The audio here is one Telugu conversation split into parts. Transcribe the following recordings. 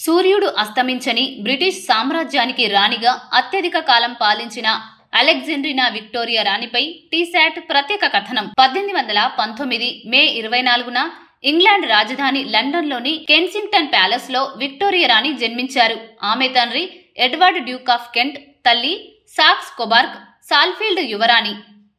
సూర్యుడు అస్తమించని బ్రిటిష్ సామ్రాజ్యానికి రాణిగా అత్యధిక కాలం పాలించిన అలెగ్జాండ్రినా విక్టోరియా రాణిపై టీసాట్ ప్రత్యేక కథనం. 1819 మే 24న ఇంగ్లాండ్ రాజధాని లండన్లోని కెన్సింగ్టన్ ప్యాలెస్ లో విక్టోరియా రాణి జన్మించారు. ఆమె తండ్రి ఎడ్వర్డ్ డ్యూక్ ఆఫ్ కెంట్, తల్లి సాక్స్ కొబార్గ్ సాల్ఫీల్డ్ యువరాణి.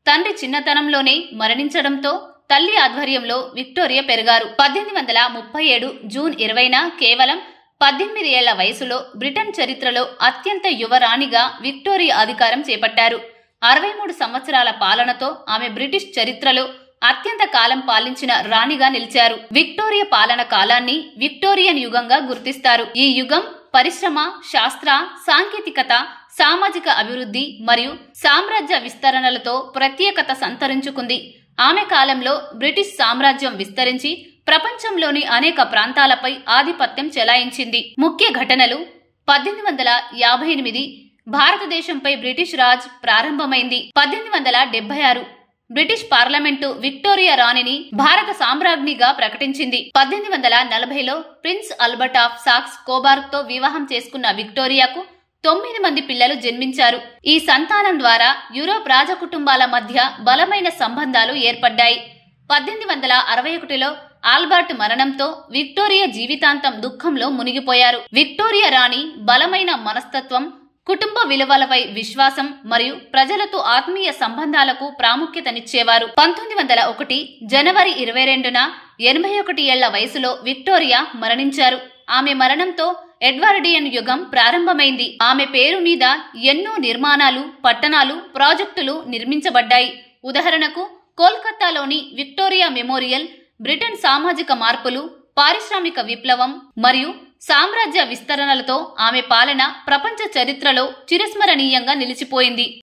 తండ్రి చిన్నతనంలోనే మరణించడంతో తల్లి ఆధ్వర్యంలో విక్టోరియా పెరిగారు. 1837 జూన్ 20న కేవలం 18 ఏళ్ల వయసులో బ్రిటన్ చరిత్రలో అత్యంత యువరాణిగా విక్టోరియా అధికారం చేపట్టారు. 63 సంవత్సరాల పాలనతో ఆమె బ్రిటిష్ చరిత్రలో అత్యంత కాలం పాలించిన రాణిగా నిలిచారు. విక్టోరియా పాలన కాలాన్ని విక్టోరియన్ యుగంగా గుర్తిస్తారు. ఈ యుగం పరిశ్రమ, శాస్త్ర, సాంకేతికత, సామాజిక అభివృద్ధి మరియు సామ్రాజ్య విస్తరణలతో ప్రత్యేకత సంతరించుకుంది. ఆమె కాలంలో బ్రిటిష్ సామ్రాజ్యం విస్తరించి ప్రపంచంలోని అనేక ప్రాంతాలపై ఆధిపత్యం చెలాయించింది. ముఖ్య ఘటనలు: 1858 భారతదేశంపై బ్రిటిష్ రాజ్ ప్రారంభమైంది. 1876 బ్రిటిష్ పార్లమెంటు విక్టోరియా రాణిని భారత సామ్రాజ్ఞిగా ప్రకటించింది. 1840లో ప్రిన్స్ ఆల్బర్ట్ ఆఫ్ సాక్స్ కోబార్గ్ తో వివాహం చేసుకున్న విక్టోరియాకు 9 మంది పిల్లలు జన్మించారు. ఈ సంతానం ద్వారా యూరోప్ రాజకుటుంబాల మధ్య బలమైన సంబంధాలు ఏర్పడ్డాయి. 1861లో ఆల్బర్ట్ మరణంతో విక్టోరియా జీవితాంతం దుఃఖంలో మునిగిపోయారు. విక్టోరియా రాణి బలమైన మనస్తత్వం, కుటుంబ విలువలపై విశ్వాసం మరియు ప్రజలతో ఆత్మీయ సంబంధాలకు ప్రాముఖ్యతనిచ్చేవారు. 1901 జనవరి 22న 81 ఏళ్ల వయసులో విక్టోరియా మరణించారు. ఆమె మరణంతో ఎడ్వర్డియన్ యుగం ప్రారంభమైంది. ఆమె పేరు మీద ఎన్నో నిర్మాణాలు, పట్టణాలు, ప్రాజెక్టులు నిర్మించబడ్డాయి. ఉదాహరణకు కోల్కతాలోని విక్టోరియా మెమోరియల్ బ్రిటన్ సామాజిక మార్పులు, పారిశ్రామిక విప్లవం మరియు సామ్రాజ్య విస్తరణలతో ఆమె పాలన ప్రపంచ చరిత్రలో చిరస్మరణీయంగా నిలిచిపోయింది.